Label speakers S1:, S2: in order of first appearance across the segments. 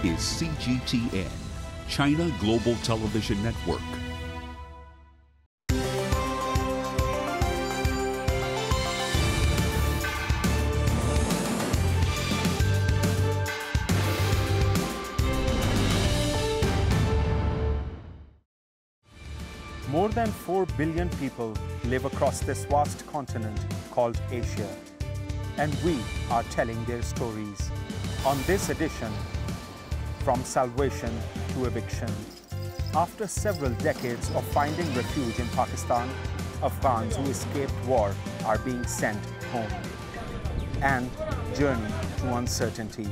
S1: is CGTN, China Global Television Network.
S2: More than 4 billion people live across this vast continent called Asia, and we are telling their stories on this edition, From Salvation to Eviction. After several decades of finding refuge in Pakistan, Afghans who escaped war are being sent home. And journey to uncertainty,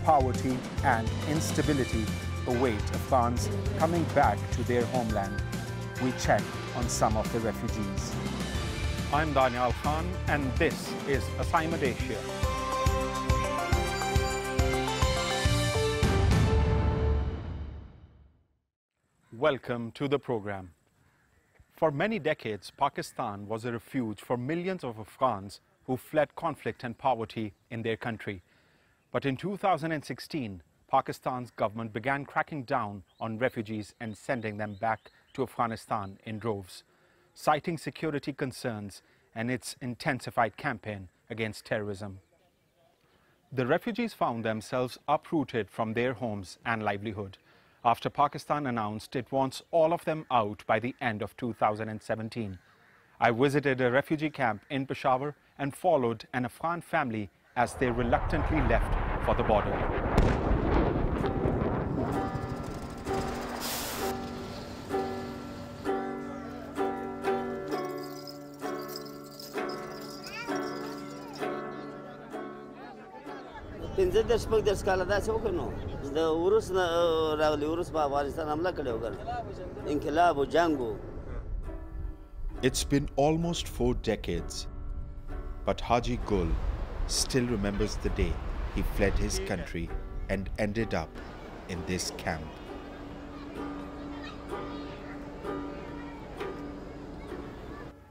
S2: poverty and instability await Afghans coming back to their homeland. We check on some of the refugees. I'm Danial Khan, and this is Assignment Asia. Welcome to the program. For many decades, Pakistan was a refuge for millions of Afghans who fled conflict and poverty in their country. But in 2016, Pakistan's government began cracking down on refugees and sending them back to Afghanistan in droves, citing security concerns and its intensified campaign against terrorism. The refugees found themselves uprooted from their homes and livelihood after Pakistan announced it wants all of them out by the end of 2017. I visited a refugee camp in Peshawar and followed an Afghan family as they reluctantly left for the border.
S3: It's been almost 4 decades, but Haji Gul still remembers the day he fled his country and ended up in this camp.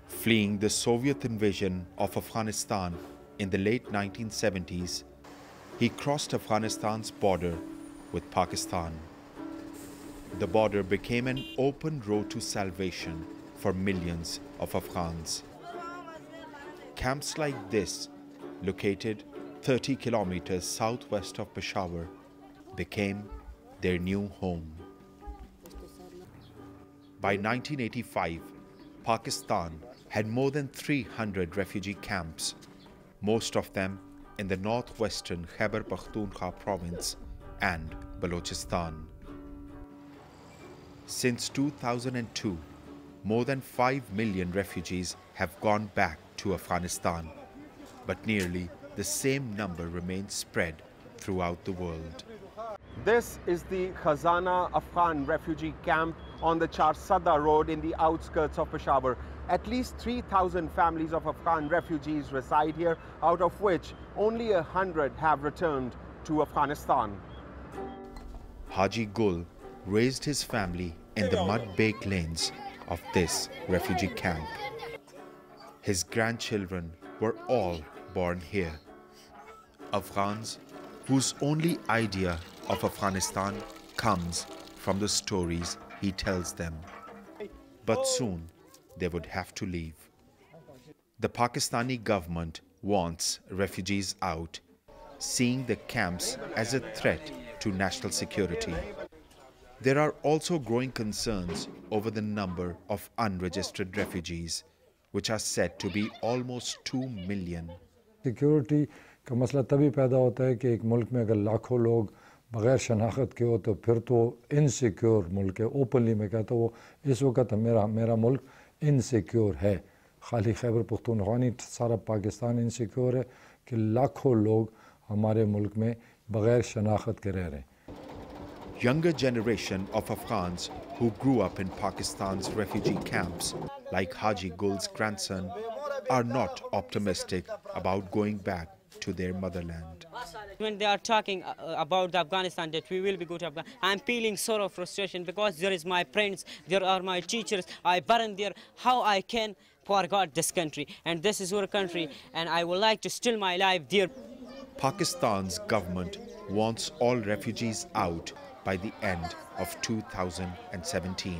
S3: Fleeing the Soviet invasion of Afghanistan in the late 1970s, he crossed Afghanistan's border with Pakistan. The border became an open road to salvation for millions of Afghans. Camps like this, located 30 kilometers southwest of Peshawar, became their new home. By 1985, Pakistan had more than 300 refugee camps, most of them in the northwestern Khyber Pakhtunkhwa province and Balochistan. Since 2002, more than 5 million refugees have gone back to Afghanistan, but nearly the same number remains spread throughout the world.
S2: This is the Khazana Afghan refugee camp on the Charsada road in the outskirts of Peshawar. At least 3,000 families of Afghan refugees reside here, out of which only 100 have returned to Afghanistan.
S3: Haji Gul raised his family in the mud-baked lanes of this refugee camp. His grandchildren were all born here. Afghans whose only idea of Afghanistan comes from the stories he tells them. But soon they would have to leave. The Pakistani government wants refugees out, seeing the camps as a threat to national security. There are also growing concerns over the number of unregistered refugees, which are said to be almost 2 million.
S4: Security का मसला तभी पैदा होता है कि एक मुल्क में अगर लाखों लोग बगैर शनाख्त के हो तो फिर तो इनसिक्योर मुल्क है. ओपनली मैं कहता हूँ इस वक्त मेरा मुल्क इनसिक्योर है. खाली खैबर पख्तूनख्वा नहीं, सारा पाकिस्तान इनसिक्योर है कि लाखों लोग हमारे मुल्क में बगैर शनाख्त के रह रहे हैं.
S3: Younger generation of Afghans who grew up in Pakistan's refugee camps, like Haji Gul's grandson, are not optimistic about going back to their motherland.
S5: When they are talking about Afghanistan, that we will be good to Afghanistan, I'm feeling sort of frustration because there is my friends, there are my teachers, I burn there. How I can forget this country, and this is our country, and I would like to still my life there.
S3: Pakistan's government wants all refugees out by the end of 2017.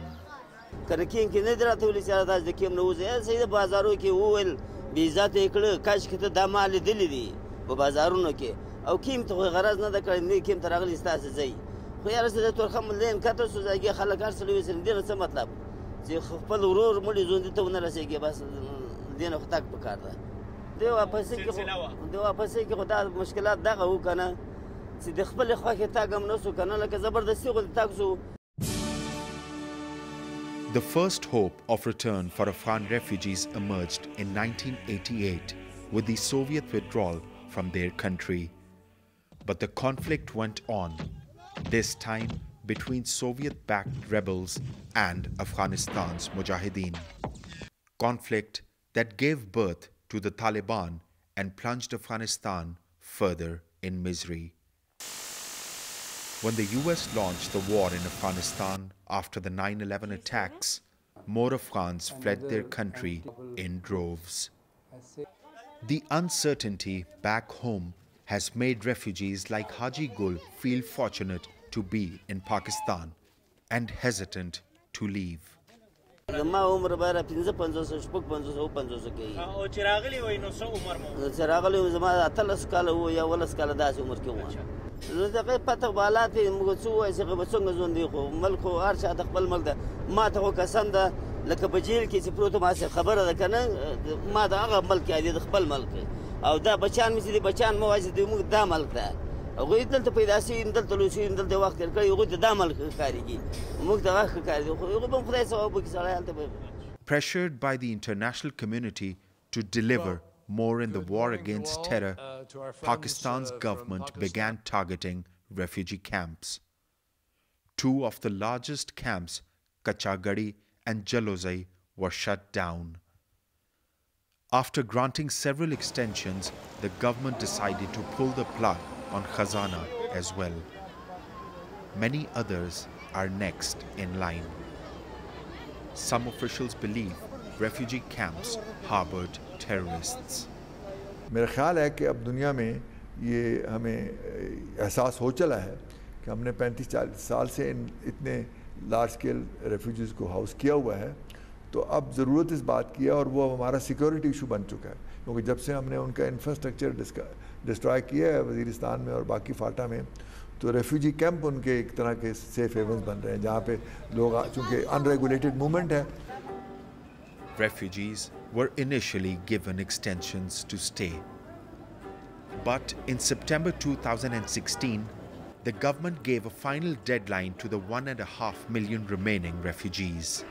S3: The first hope of return for Afghan refugees emerged in 1988 with the Soviet withdrawal from their country. But the conflict went on, this time between Soviet-backed rebels and Afghanistan's Mujahideen. Conflict that gave birth to the Taliban and plunged Afghanistan further in misery. When the US launched the war in Afghanistan after the 9/11 attacks, more Afghans fled their country in droves. The uncertainty back home has made refugees like Haji Gul feel fortunate to be in Pakistan and hesitant to leave. Pressured by the international community to deliver more in the war against terror, Pakistan's government began targeting refugee camps. Two of the largest camps, Kachagadi and Jalozai, were shut down. After granting several extensions, the government decided to pull the plug on Khazana as well. Many others are next in line. Some officials believe refugee camps harbored terrorists.
S6: मेरा ख्याल है कि अब दुनिया में ये हमें एहसास हो चला है कि हमने 35-40 साल से इतने लार्ज स्केल रेफ्यूजीज़ को हाउस किया हुआ है, तो अब ज़रूरत इस बात की है और वो हमारा सिक्योरिटी इशू बन चुका है, क्योंकि जब से हमने उनका इंफ्रास्ट्रक्चर डिस्ट्रॉय किया है वज़ीरिस्तान में और बाकी फाटा में, तो रेफ्यूजी कैंप उनके एक तरह के सेफ हेवन्स बन रहे हैं जहाँ पे लोग, चूँकि अनरेगुलेटेड मूवमेंट है.
S3: Refugees were initially given extensions to stay. But in September 2016, the government gave a final deadline to the 1.5 million remaining refugees.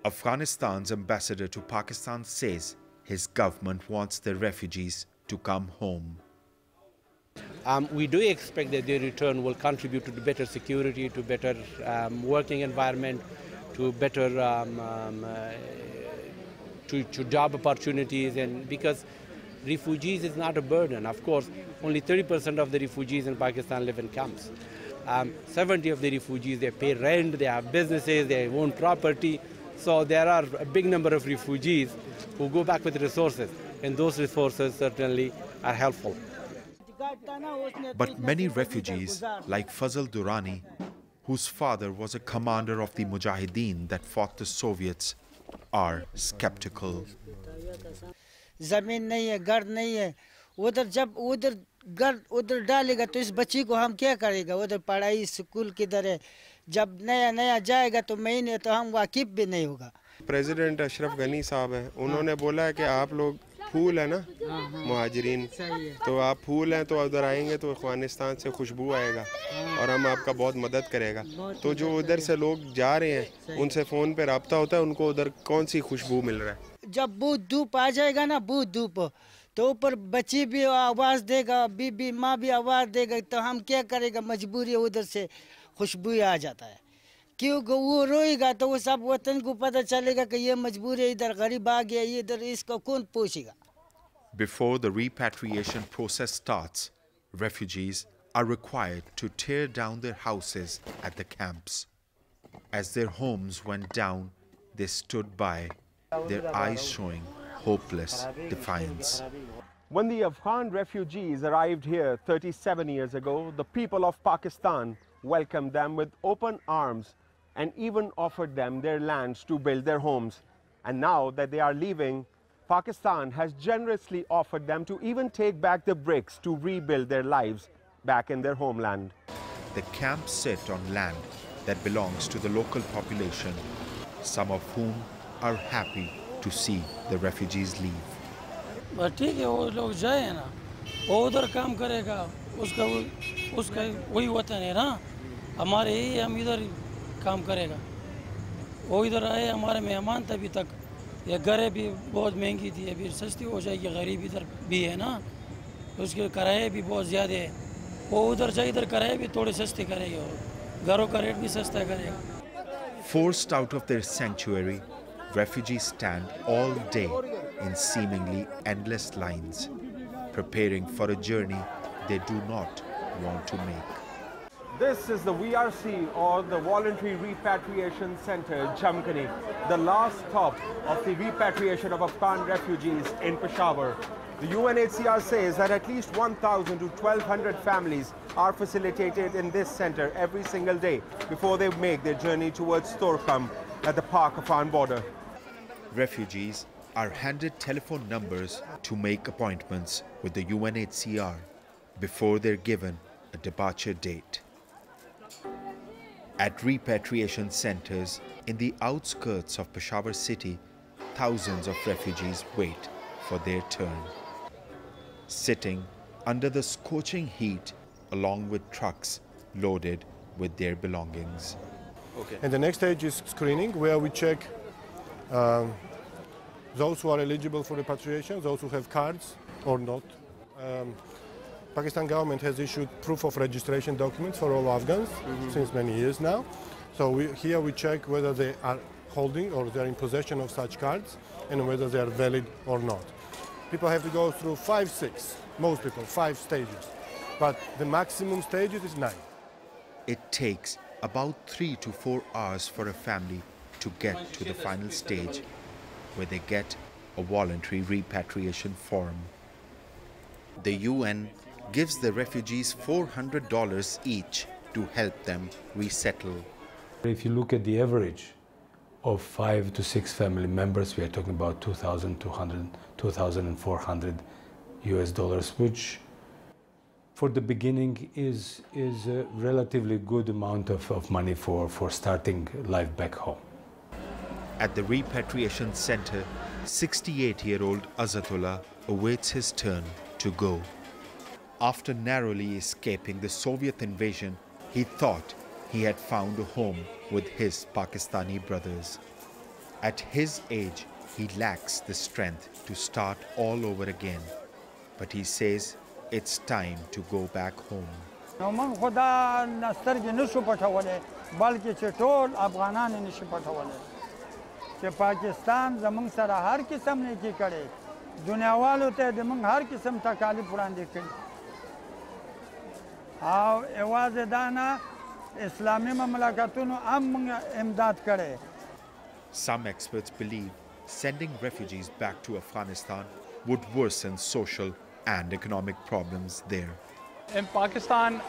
S3: Afghanistan's ambassador to Pakistan says his government wants the refugees to come home.
S7: We do expect that their return will contribute to better security, to better working environment, to better to job opportunities, and because refugees is not a burden. Of course, only 30% of the refugees in Pakistan live in camps. 70% of the refugees, they pay rent, they have businesses, they own property. So there are a big number of refugees who go back with resources, and those resources certainly are helpful.
S3: But many refugees, like Fazal Durrani, whose father was a commander of the Mujahideen that fought the Soviets, are skeptical.
S8: ज़मीन नहीं है, घर नहीं है, उधर जब उधर घर उधर डालेगा तो इस बच्ची को हम क्या करेगा? उधर पढ़ाई स्कूल किधर है? जब नया नया जाएगा तो महीने तो हम वाकिफ भी नहीं होगा.
S9: प्रेसिडेंट अशरफ गनी साहब हैं, उन्होंने बोला है कि आप लोग फूल है ना, मुहाजिरीन, तो आप फूल हैं तो उधर आएंगे तो अफगानिस्तान से खुशबू आएगा और हम आपका बहुत मदद करेगा. तो जो उधर से लोग जा रहे हैं उनसे फ़ोन पे रब्ता होता है, उनको उधर कौन सी खुशबू मिल रहा है.
S8: जब बूथ धूप आ जाएगा ना, बूथ धूप, तो ऊपर बच्ची भी आवाज़ देगा, बीबी माँ भी आवाज़ देगा, तो हम क्या करेगा? मजबूरी उधर से खुशबू आ जाता है, क्योंकि वो रोएगा तो वो सब वतन को पता चलेगा कि ये मजबूरी है, इधर गरीब आ गया, ये इधर इसको कौन पूछेगा.
S3: Before the repatriation process starts, refugees are required to tear down their houses at the camps. As their homes went down, they stood by, their eyes showing hopeless defiance.
S2: When the Afghan refugees arrived here 37 years ago, the people of Pakistan welcomed them with open arms and even offered them their lands to build their homes. And now that they are leaving, Pakistan has generously offered them to even take back the bricks to rebuild their lives back in their homeland.
S3: The camps sit on land that belongs to the local population, some of whom are happy to see the refugees leave.
S10: बस ठीक है वो लोग जाए ना वो उधर काम करेगा उसका वही वतन है ना हमारे ही हम इधर काम करेगा वो इधर आए हमारे मेहमान थे अभी तक ये घरें भी बहुत महंगी थी अभी सस्ती हो जाएगी गरीब इधर भी है ना उसके किराए भी बहुत ज़्यादा है वो उधर जाए इधर किराए भी थोड़े सस्ते करेंगे और घरों का रेट भी सस्ता करेगा.
S3: Forced out of their sanctuary, refugees stand all day in seemingly endless lines, preparing for a journey they do not want to make.
S2: This is the VRC, or the Voluntary Repatriation Center, Jamkhani, the last stop of the repatriation of Afghan refugees in Peshawar. The UNHCR says that at least 1,000 to 1,200 families are facilitated in this center every single day before they make their journey towards Torkham at the Pakistan border.
S3: Refugees are handed telephone numbers to make appointments with the UNHCR before they're given a departure date. At repatriation centers in the outskirts of Peshawar city, thousands of refugees wait for their turn. Sitting under the scorching heat along with trucks loaded with their belongings.
S11: Okay. And the next stage is screening, where we check those who are eligible for repatriation, those who have cards or not. Pakistan government has issued proof of registration documents for all Afghans since many years now. So here we check whether they are holding or they are in possession of such cards and whether they are valid or not. People have to go through 5, 6, most people, 5 stages. But the maximum stages is 9.
S3: It takes about 3 to 4 hours for a family to get to the final stage, where they get a voluntary repatriation form. The UN gives the refugees $400 each to help them resettle.
S12: If you look at the average of 5 to 6 family members, we are talking about $2,200, $2,400 US, which for the beginning is a relatively good amount of money for starting life back home.
S3: At the repatriation center, 68-year-old Azatullah awaits his turn to go. After narrowly escaping the Soviet invasion, he thought he had found a home with his Pakistani brothers. At his age, he lacks the strength to start all over again, but he says it's time to go back home.
S13: Pakistan ज़मीन sir हर किस्म ने की करे दुनिया वालों ते दमंग हर किस्म तकाली पुरानी करी आओ आवाज़ दाना इस्लामी ममलकतों am इमदाद करे.
S3: Some experts believe sending refugees back to Afghanistan would worsen social and economic problems there.
S14: In Pakistan,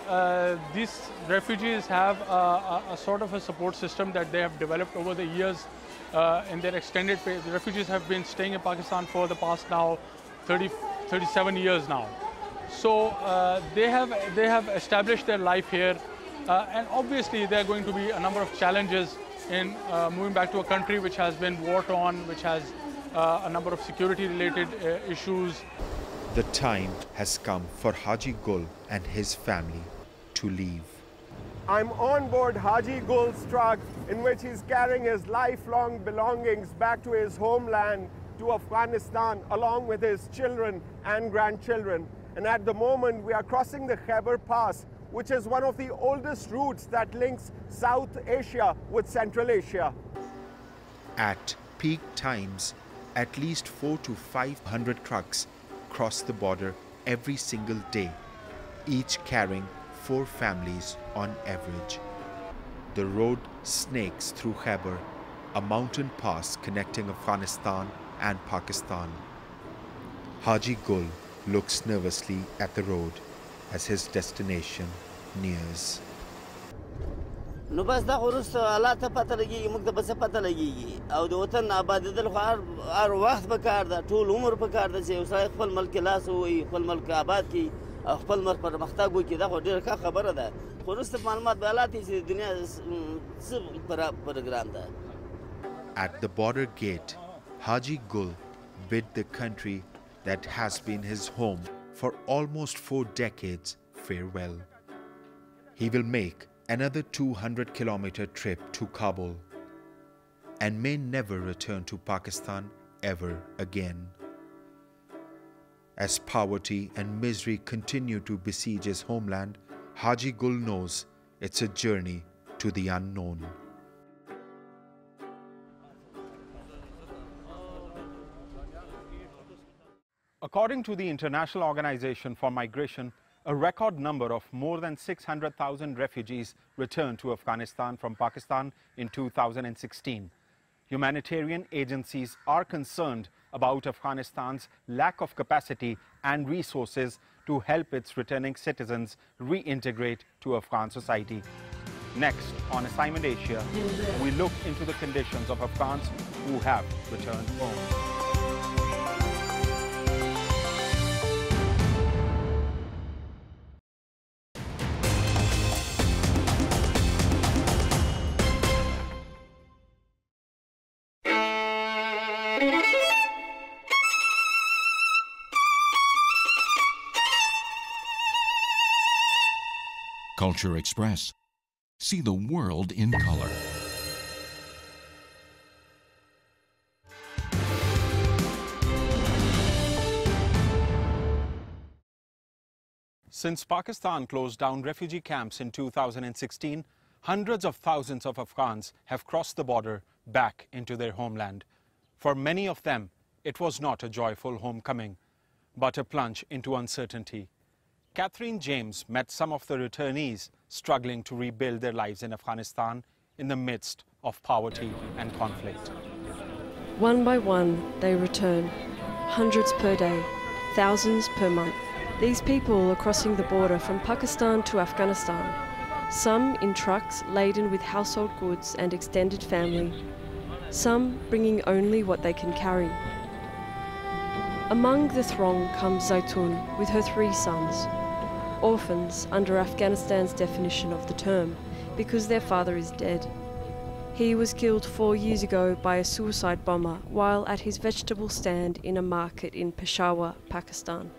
S14: these refugees have a sort of a support system that they have developed over the years. In their extended phase, the refugees have been staying in Pakistan for the past now 37 years now. So they have established their life here, and obviously there are going to be a number of challenges in moving back to a country which has been war-torn, which has a number of security-related issues.
S3: The time has come for Haji Gul and his family to leave.
S2: I'm on board Haji Gul's truck, in which he's carrying his lifelong belongings back to his homeland, to Afghanistan, along with his children and grandchildren. And at the moment, we are crossing the Khyber Pass, which is one of the oldest routes that links South Asia with Central Asia.
S3: At peak times, at least 400 to 500 trucks cross the border every single day, each carrying 4 families on average. The road snakes through Khyber, a mountain pass connecting Afghanistan and Pakistan. Haji Gul looks nervously at the road as his destination nears.
S15: نو بس دا خورست حالات پته لګي موږ ته بس پته لګي او د وطن آبادیدل خو هر وخت به کار ده ټول عمر په کار ده چې اوسای خپل ملک لاس وي خپل ملک آباد کی او خپل مر پر مختاګ وکي دا خو ډیره ښه خبره ده خورست معلومات به حالات چې دنیا څه پروګرام ده.
S3: At the border gate, Haji Gul bid the country that has been his home for almost 4 decades farewell. He will make another 200-kilometer trip to Kabul and may never return to Pakistan ever again. As poverty and misery continue to besiege his homeland, Haji Gul knows it's a journey to the unknown.
S2: According to the International Organization for Migration, a record number of more than 600,000 refugees returned to Afghanistan from Pakistan in 2016. Humanitarian agencies are concerned about Afghanistan's lack of capacity and resources to help its returning citizens reintegrate to Afghan society. Next, on Assignment Asia, we look into the conditions of Afghans who have returned home.
S1: Culture Express. See the world in color.
S2: Since Pakistan closed down refugee camps in 2016, hundreds of thousands of Afghans have crossed the border back into their homeland. For many of them, it was not a joyful homecoming, but a plunge into uncertainty. Catherine James met some of the returnees struggling to rebuild their lives in Afghanistan in the midst of poverty and conflict.
S16: One by one, they return. Hundreds per day, thousands per month. These people are crossing the border from Pakistan to Afghanistan, some in trucks laden with household goods and extended family, some bringing only what they can carry. Among the throng comes Zaitun with her 3 sons, orphans under Afghanistan's definition of the term, because their father is dead. He was killed 4 years ago by a suicide bomber while at his vegetable stand in a market in Peshawar, Pakistan.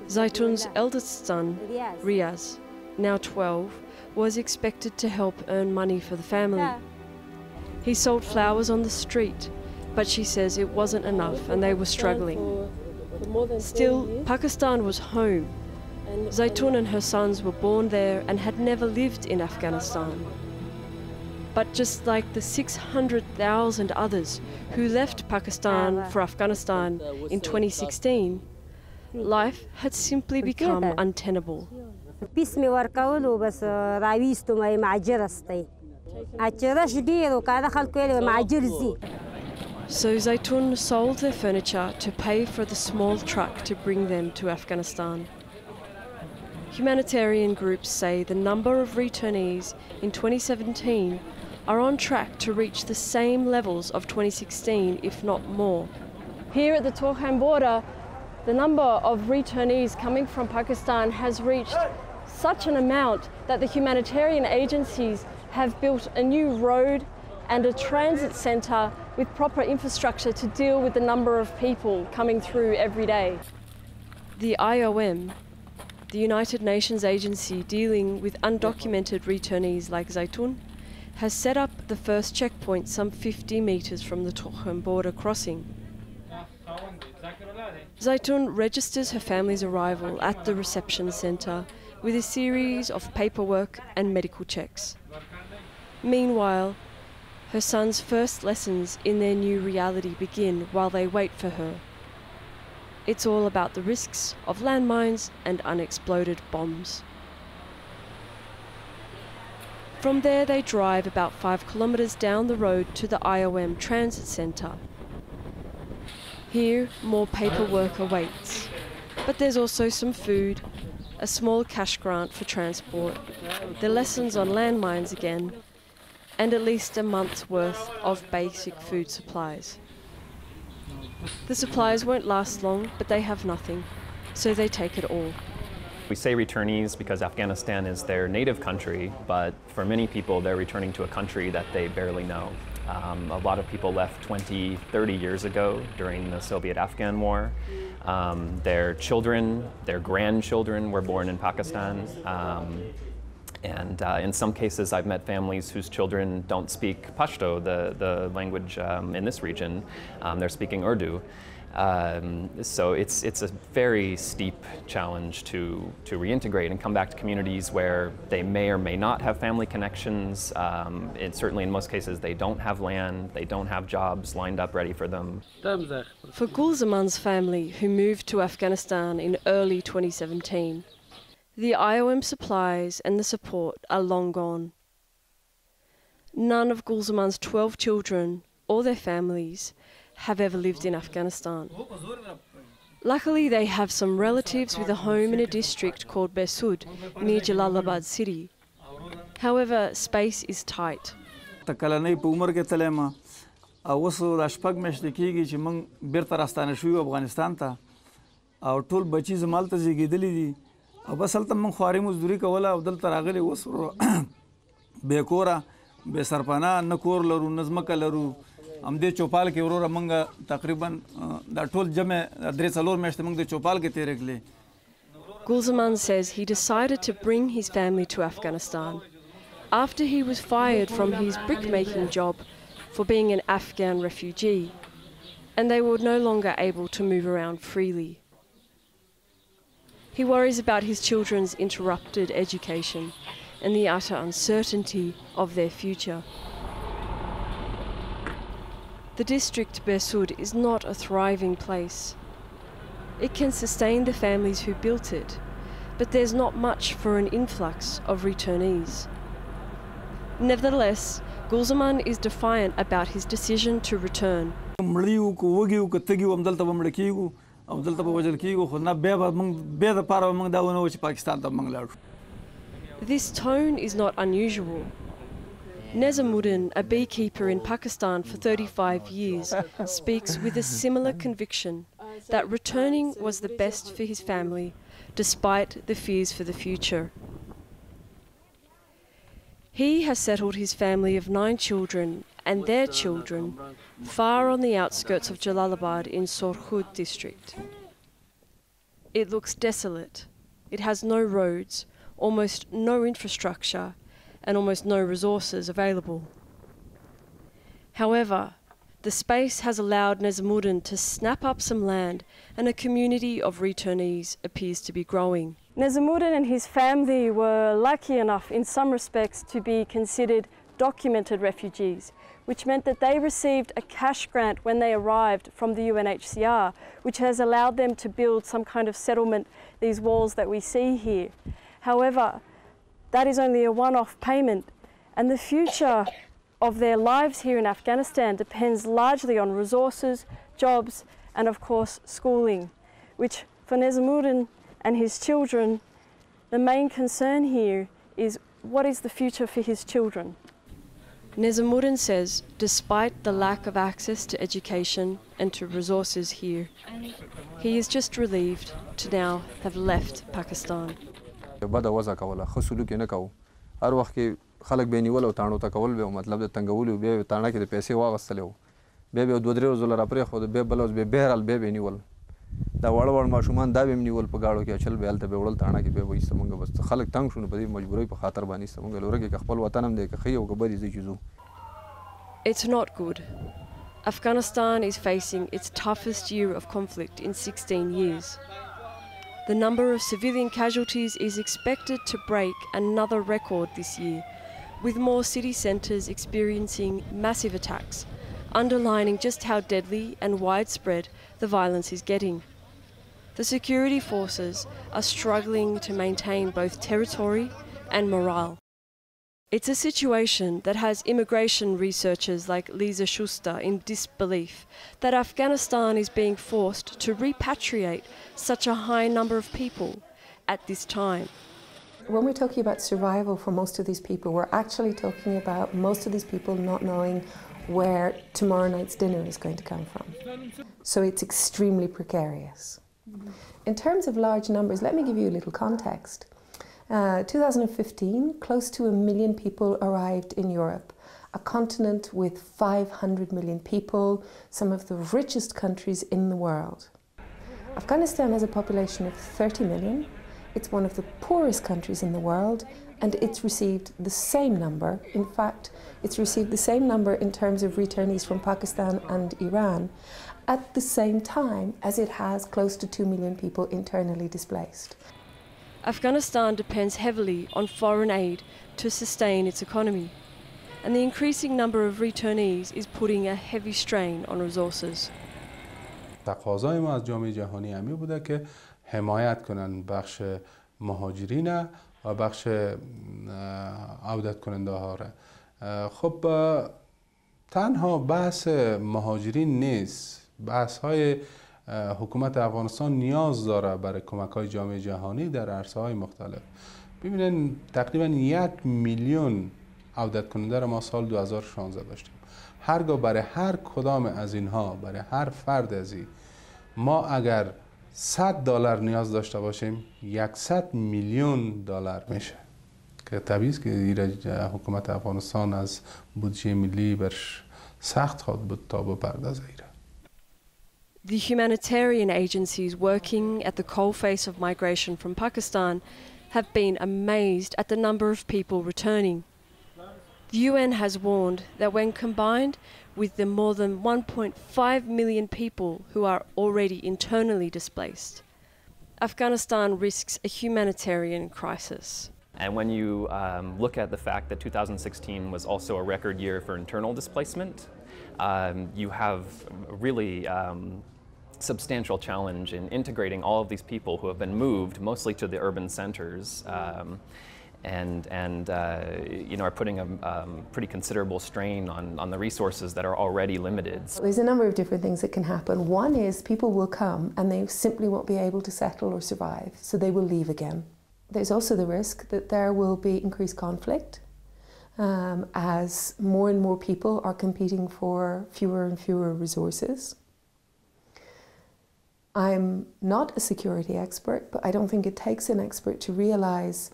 S16: Zaitun's eldest son, Riaz, now 12, was expected to help earn money for the family. He sold flowers on the street, but she says it wasn't enough and they were struggling. Still, Pakistan was home. Zaitun and her sons were born there and had never lived in Afghanistan. But just like the 600,000 others who left Pakistan for Afghanistan in 2016, life had simply become untenable. So Zaitun sold their furniture to pay for the small truck to bring them to Afghanistan. Humanitarian groups say the number of returnees in 2017 are on track to reach the same levels of 2016, if not more. Here at the Torkham border, the number of returnees coming from Pakistan has reached such an amount that the humanitarian agencies have built a new road and a transit centre with proper infrastructure to deal with the number of people coming through every day. The IOM, the United Nations agency dealing with undocumented returnees like Zaitun, has set up the first checkpoint some 50 metres from the Torkham border crossing. Zaitun registers her family's arrival at the reception centre with a series of paperwork and medical checks. Meanwhile, her son's first lessons in their new reality begin while they wait for her. It's all about the risks of landmines and unexploded bombs. From there they drive about 5 kilometres down the road to the IOM Transit Centre. Here, more paperwork awaits. But there's also some food, a small cash grant for transport, the lessons on landmines again, and at least a month's worth of basic food supplies. The supplies won't last long, but they have nothing, so they take it all.
S17: We say returnees because Afghanistan is their native country, but for many people they're returning to a country that they barely know. A lot of people left 20, 30 years ago during the Soviet-Afghan war. Their children, their grandchildren were born in Pakistan. And in some cases I've met families whose children don't speak Pashto, the language in this region. They're speaking Urdu. So it's a very steep challenge to reintegrate and come back to communities where they may or may not have family connections. And certainly in most cases they don't have land, they don't have jobs lined up ready for them.
S16: For Gulzaman's family, who moved to Afghanistan in early 2017, the IOM supplies and the support are long gone. None of Gulzaman's 12 children or their families have ever lived in Afghanistan. Luckily, they have some relatives with a home in a district called Besud, near Jalalabad city. However, space is tight. Gulzaman says he decided to bring his family to Afghanistan after he was fired from his brickmaking job for being an Afghan refugee, and they were no longer able to move around freely. He worries about his children's interrupted education and the utter uncertainty of their future. The district Besud is not a thriving place. It can sustain the families who built it, but there's not much for an influx of returnees. Nevertheless, Gulzaman is defiant about his decision to return. This tone is not unusual. Nezamuddin, a beekeeper in Pakistan for 35 years, speaks with a similar conviction that returning was the best for his family, despite the fears for the future. He has settled his family of 9 children and their children far on the outskirts of Jalalabad in Sorkhud district. It looks desolate. It has no roads, almost no infrastructure, and almost no resources available. However, the space has allowed Nezamuddin to snap up some land, and a community of returnees appears to be growing. Nezamuddin and his family were lucky enough in some respects to be considered documented refugees, which meant that they received a cash grant when they arrived from the UNHCR, which has allowed them to build some kind of settlement, these walls that we see here. However, that is only a one-off payment, and the future of their lives here in Afghanistan depends largely on resources, jobs, and of course schooling, which for Nezamuddin and his children, the main concern here is what is the future for his children. Nezamuddin says despite the lack of access to education and to resources here, he is just relieved to now have left Pakistan.
S18: بده وضع کوله ښه سلوک یې نه کوو هر وخت کې خلک به یې نیول او تاڼو ته کول به مطلب د تنګولي و بیا یې تاڼه کې د پیسې واغستلی و بیا به یې 2-3 ورځو له راپرېښود بیا بله ورځ بیا بهرحال بیا به یې نیول دا واړه ماشومان دا به یې نیول په ګاړو کې اچل به هلته به وړل تاڼه کې بیا به ایسته مونږ بس خلک تنګ شو نو په دې مجبورۍ په خاطر باندې ایسته مونږ لوره کې که خپل وطن هم دی که ښه یې او که بد یې ځئ چې ځو. It's not good. Afghanistan is facing its toughest year of conflict in 16 years. The number of civilian casualties is expected to break another record this year, with more city centres experiencing massive attacks, underlining just how deadly and widespread the violence is getting. The security forces are struggling to maintain both territory and morale.
S16: It's a situation that has immigration researchers like Lisa Schuster in disbelief that Afghanistan is being forced to repatriate such a high number of people at this time.
S19: When we're talking about survival for most of these people, we're actually talking about most of these people not knowing where tomorrow night's dinner is going to come from. So it's extremely precarious. In terms of large numbers, let me give you a little context. 2015, close to 1 million people arrived in Europe, a continent with 500 million people, some of the richest countries in the world. Afghanistan has a population of 30 million. It's one of the poorest countries in the world, and it's received the same number. In fact, it's received the same number in terms of returnees from Pakistan and Iran at the same time as it has close to 2 million people internally displaced.
S16: Afghanistan depends heavily on foreign aid to sustain its economy, and the increasing number of returnees is putting a heavy strain on resources.
S12: تقاضای ما از جامعه جهانی همی بوده که حمایت کنن بخش مهاجرین و بخش عودت کننده ها را. خب تنها بحث مهاجرین نیست، بحث های حکومت افغانستان نیاز داره برای کمک های جامعه جهانی در عرصه های مختلف. ببینید تقریبا 1 میلیون عودت کننده را ما سال 2016 داشتیم. هرگاه برای هر کدام از اینها، برای هر فرد از این، ما اگر $100 نیاز داشته باشیم 100 میلیون دلار میشه که طبیعی است که حکومت افغانستان از بودجه ملی برش سخت خواهد بود تا بپردازه.
S16: The humanitarian agencies working at the coalface of migration from Pakistan have been amazed at the number of people returning. The UN has warned that when combined with the more than 1.5 million people who are already internally displaced, Afghanistan risks a humanitarian crisis.
S17: And when you look at the fact that 2016 was also a record year for internal displacement, you have really substantial challenge in integrating all of these people who have been moved mostly to the urban centers and you know, are putting a pretty considerable strain on the resources that are already limited.
S19: There's a number of different things that can happen. One is people will come and they simply won't be able to settle or survive, so they will leave again. There's also the risk that there will be increased conflict as more and more people are competing for fewer and fewer resources. I'm not a security expert, but I don't think it takes an expert to realize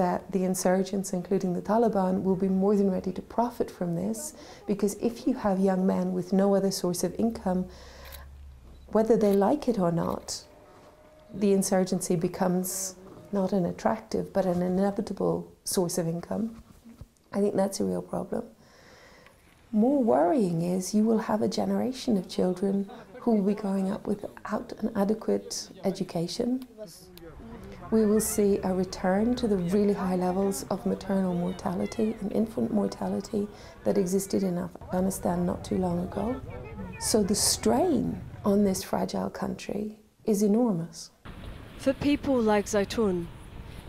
S19: that the insurgents, including the Taliban, will be more than ready to profit from this, because if you have young men with no other source of income, whether they like it or not, the insurgency becomes not an attractive but an inevitable source of income. I think that's a real problem. More worrying is you will have a generation of children who will be growing up without an adequate education. We will see a return to the really high levels of maternal mortality and infant mortality that existed in Afghanistan not too long ago. So the strain on this fragile country is enormous.
S16: For people like Zaitun,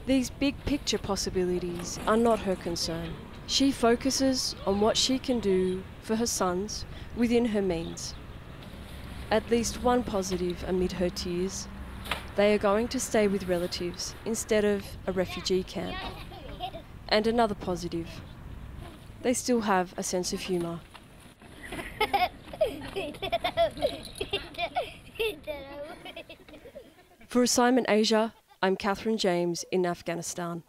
S16: these big picture possibilities are not her concern. She focuses on what she can do for her sons within her means. At least one positive amid her tears: they are going to stay with relatives instead of a refugee camp. And another positive: they still have a sense of humour. For Assignment Asia, I'm Catherine James in Afghanistan.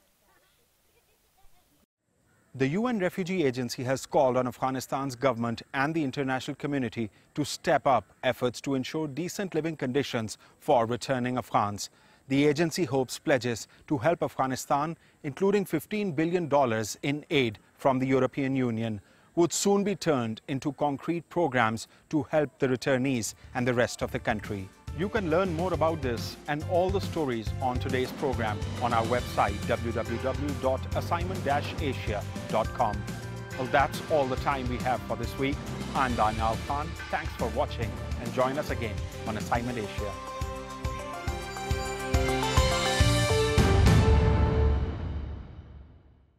S2: The UN Refugee Agency has called on Afghanistan's government and the international community to step up efforts to ensure decent living conditions for returning Afghans. The agency hopes pledges to help Afghanistan, including $15 billion in aid from the European Union, would soon be turned into concrete programs to help the returnees and the rest of the country. You can learn more about this and all the stories on today's program on our website www.assignment-asia.com. Well, that's all the time we have for this week. I'm Danial Khan. Thanks for watching and join us again on Assignment Asia.